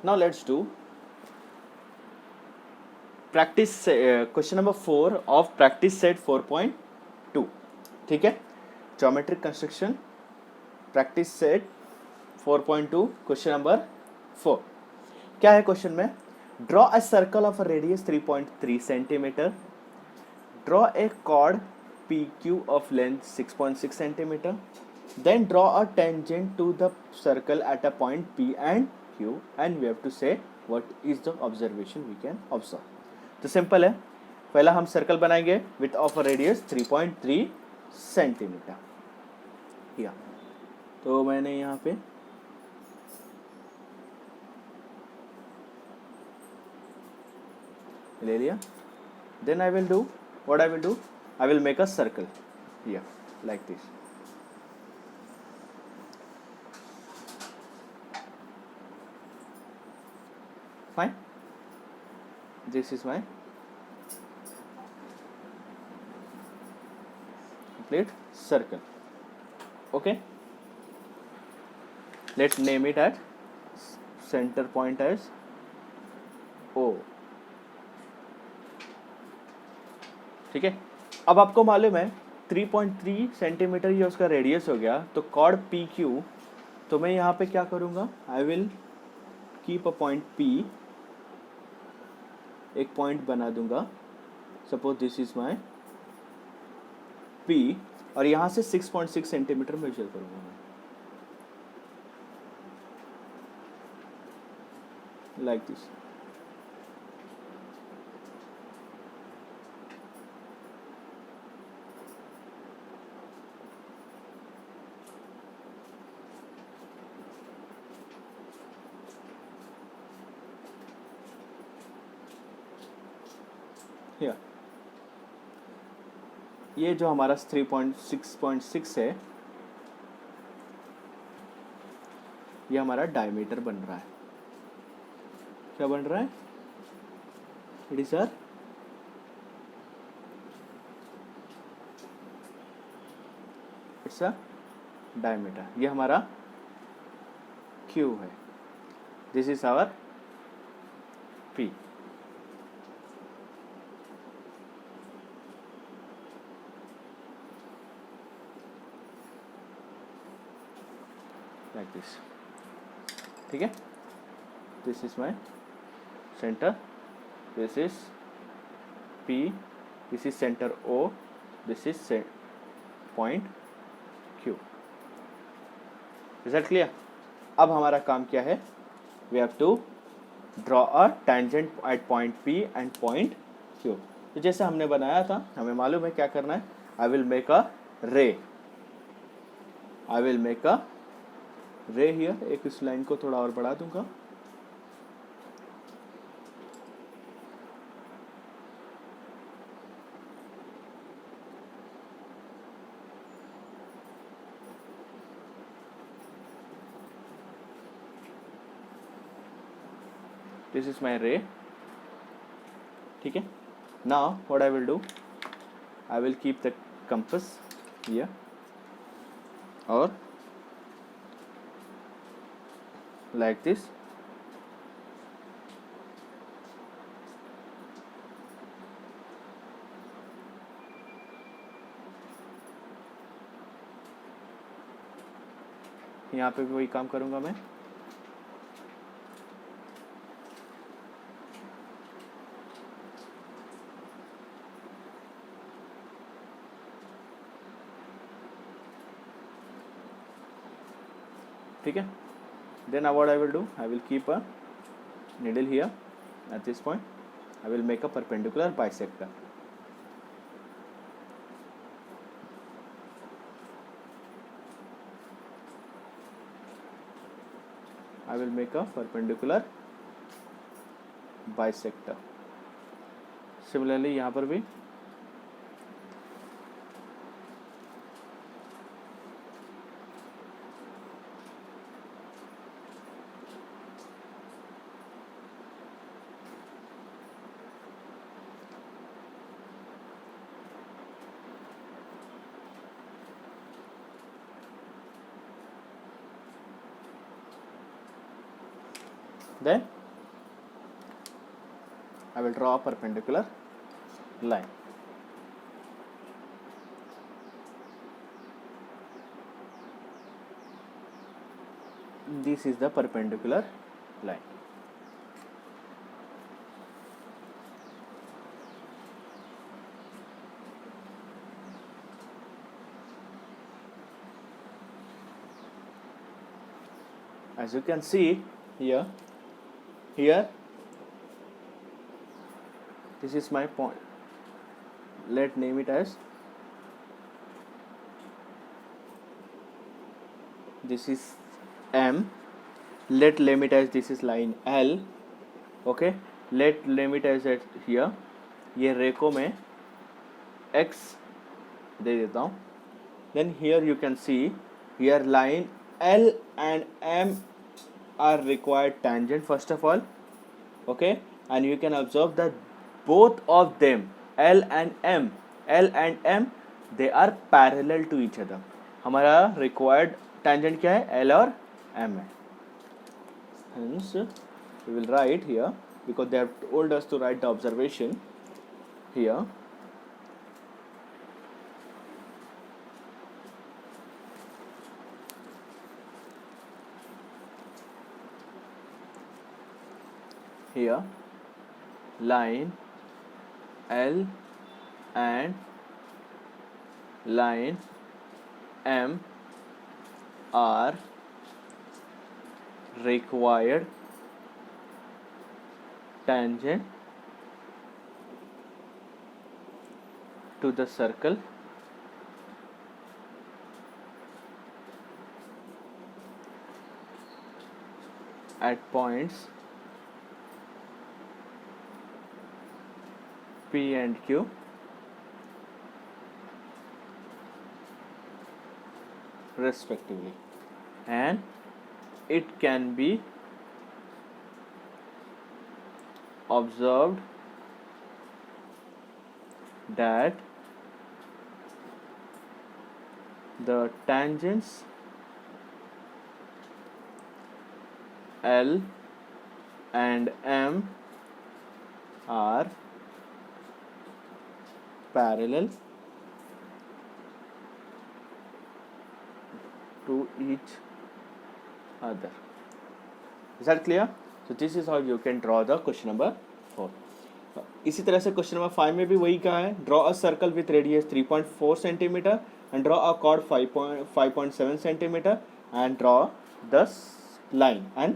Now let's do practice question number 4 of practice set 4.2. ठीक है, geometric construction practice set 4.2 question number 4. क्या है question में? Draw a circle of a radius 3.3 centimeter. Draw a chord PQ of length 6.6 centimeter. Then draw a tangent to the circle at a point P and Q, and we have to say what is the observation we can observe. तो simple है, पहला हम circle बनाएंगे width of radius 3.3 centimetre. या तो मैंने यहाँ पे ले लिया. Then I will do what I will do. I will make a circle here like this. Fine. This is my complete circle. Okay. Let's name it at center point as O. ठीक है. अब आपको मालूम है 3.3 centimetre ये उसका radius हो गया, तो कॉर्ड पी क्यू, तो मैं यहाँ पे क्या करूँगा, I will keep a point P, एक पॉइंट बना दूंगा, suppose this is my P, और यहाँ से 6.6 सेंटीमीटर मेजर करूँगा मैं, लाइक दिस. ये जो हमारा 3.6.6 है, ये हमारा डायमीटर बन रहा है. क्या बन रहा है? It is sir it's a diameter. ये हमारा क्यू है. This is our P. like this. ठीक है, this is my center, this is P, this is center O, this is point Q. Is that clear? अब हमारा काम क्या है? We have to draw a tangent at point P and point Q. तो जैसे हमने बनाया था, हमें मालूम है क्या करना है. I will make a ray. I will make a रे हियर. एक इस लाइन को थोड़ा और बढ़ा दूंगा. दिस इज माई रे. ठीक है. Now what I will do, I will keep the compass here, और like this. यहाँ पे भी वही काम करूंगा मैं. ठीक है. Then what I will do, I will keep a needle here at this point. I will make a perpendicular bisector. I will make a perpendicular bisector. Similarly यहाँ पर भी then I will draw a perpendicular line. This is the perpendicular line. As you can see here, this is my point. Let name it as, this is M. Let limit as, this is line L. Okay, let limit as at here. ये रेको में x दे देता हूँ. Then here you can see here line L and M are required tangent first of all. Okay, and you can observe that both of them L and M they are parallel to each other. हमारा required tangent क्या है? L और M है. Hence we will write here, because they have told us to write the observation here. Here line L and line M are required tangent to the circle at points P and Q respectively, and it can be observed that the tangents L and M are parallel to each other. Is that clear? So this is how you can draw the question number 4. इसी तरह से question number 5 में भी वही कहा है, draw a circle with radius 3.4 centimetre and draw a chord 5.7 centimetre and draw the line and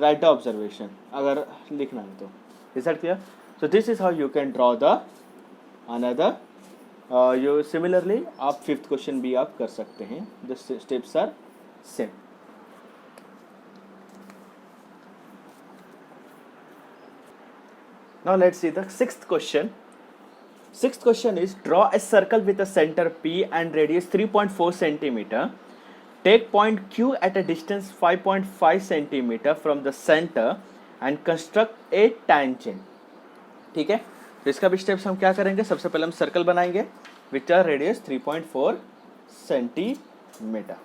write the observation, अगर लिखना है तो. Is that clear? So this is how you can draw the another. You similarly आप 5th question भी आप कर सकते हैं. The steps are same. Now let's see the 6th question. 6th question is, draw a circle with a center P and radius 3.4 centimeter. Take point Q at a distance 5.5 centimeter from the center and construct a tangent. ठीक है, तो इसका भी steps हम क्या करेंगे. सबसे पहले हम सर्कल बनाएंगे with a radius 3.4 centimetre.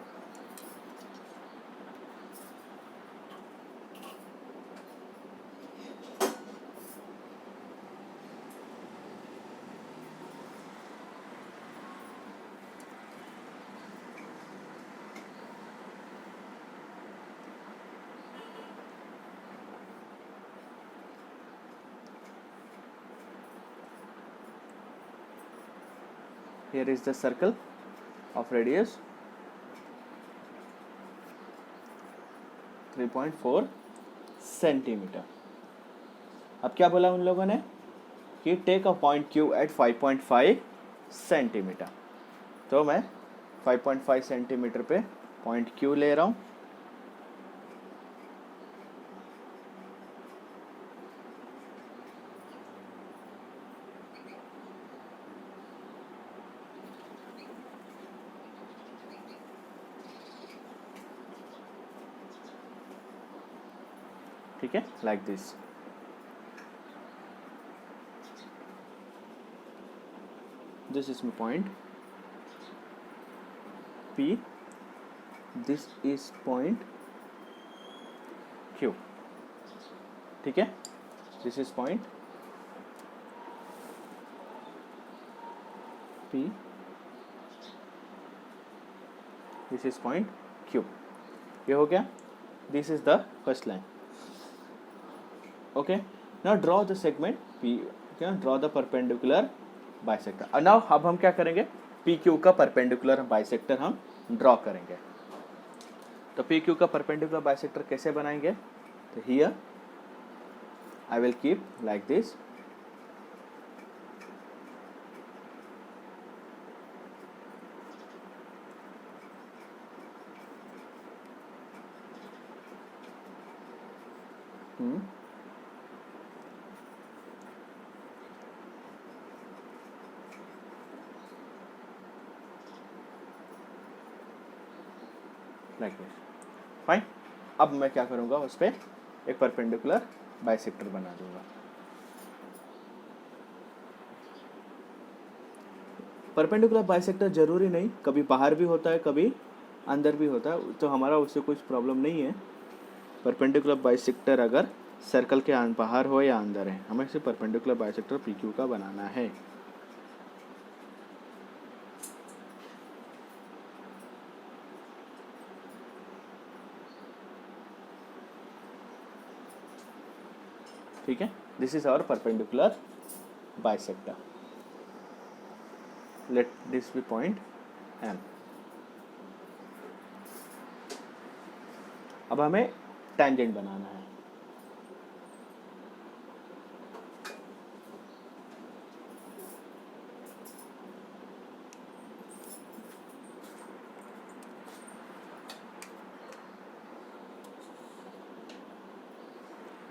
Here is the circle of radius 3.4 centimetre. अब क्या बोला उन लोगों ने कि take a point Q at 5.5 centimetre. तो मैं 5.5 सेंटीमीटर पे पॉइंट Q ले रहा हूँ. ठीक है, like this. This is my point P. This is point Q. ठीक है, this is point P, this is point Q. ये हो गया, this is the first line. Okay, now draw the segment P, draw the perpendicular bisector. Now अब हम क्या करेंगे, PQ का परपेंडिकुलर बाइसेक्टर हम ड्रॉ करेंगे. तो PQ का परपेंडिकुलर बाइसेक्टर कैसे बनाएंगे, तो here I will keep like this. Like this. Fine. अब मैं क्या करूँगा, उस पर एक परपेंडिकुलर बाइसेक्टर बना दूंगा. परपेंडिकुलर बाइसेक्टर जरूरी नहीं, कभी बाहर भी होता है कभी अंदर भी होता है, तो हमारा उससे कुछ प्रॉब्लम नहीं है. परपेंडिकुलर बाइसेक्टर अगर सर्कल के बाहर हो या अंदर है, हमें सिर्फ परपेंडिकुलर बाइसेक्टर PQ का बनाना है. ठीक है, this is our perpendicular bisector. Let this be point M. अब हमें टेंजेंट बनाना है.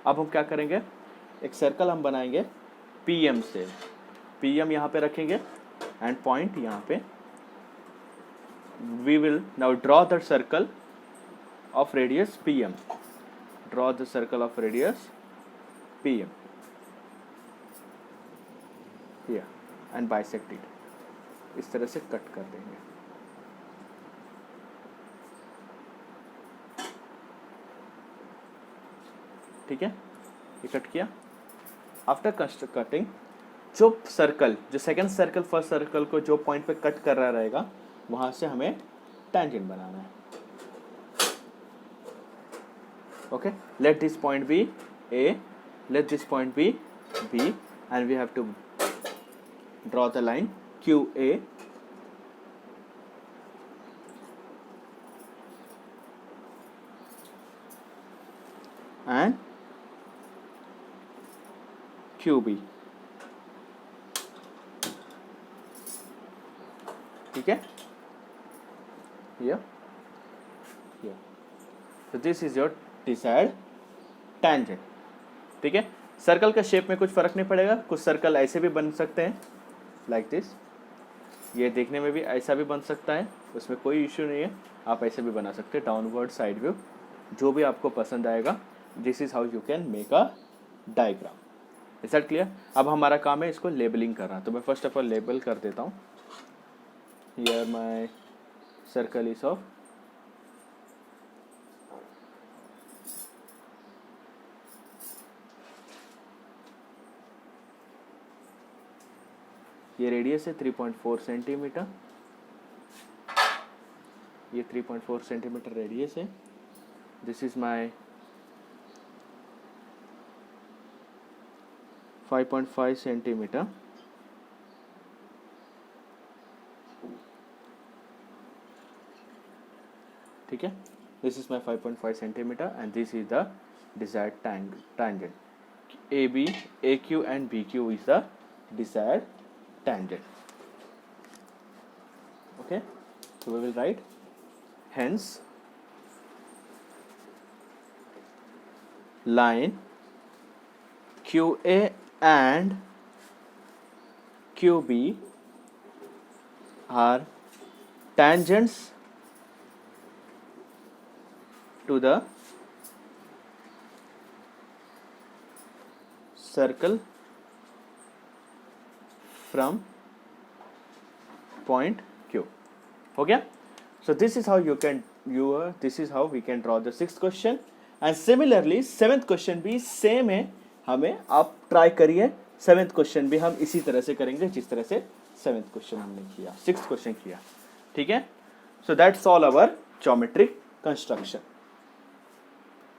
अब हम क्या करेंगे, एक सर्कल हम बनाएंगे PM से. PM यहाँ पे रखेंगे एंड पॉइंट यहाँ पे. We will now draw the circle of radius PM. Draw the circle of radius PM here and bisect it. इस तरह से कट कर देंगे. ठीक है, ये कट किया. आफ्टर कटिंग, जो सर्कल, जो सेकंड सर्कल फर्स्ट सर्कल को जो पॉइंट पे कट कर रहा रहेगा, वहां से हमें टेंजेंट बनाना है. Okay, let this point be A, let this point be B, and we have to draw the line QA and QB. ठीक है, here. So this is your desired tangent. ठीक है, सर्कल का शेप में कुछ फर्क नहीं पड़ेगा. कुछ सर्कल ऐसे भी बन सकते हैं लाइक दिस. ये देखने में भी ऐसा भी बन सकता है, उसमें कोई इश्यू नहीं है. आप ऐसे भी बना सकते हैं, डाउनवर्ड, साइड व्यू, जो भी आपको पसंद आएगा. This is how you can make a diagram. Is that clear? अब हमारा काम है इसको लेबलिंग करना. तो मैं फर्स्ट ऑफ ऑल लेबल कर देता हूँ. Here my circle is of ये रेडियस है 3.4 सेंटीमीटर. ये 3.4 सेंटीमीटर रेडियस है. This is my 5.5 centimetre. ठीक है, this is my 5.5 centimetre and this is the desired tangent. AB, AQ and BQ is the desired tangent. Okay, so we will write hence line QA and QB are tangents to the circle from point Q. हो गया? So this is how you can this is how we can draw the sixth question. And similarly 7th question भी same है, हमें आप try करिए 7th question भी हम इसी तरह से करेंगे जिस तरह से 7th क्वेश्चन हमने किया, 6th क्वेश्चन किया, ठीक है। So that's all our geometric construction.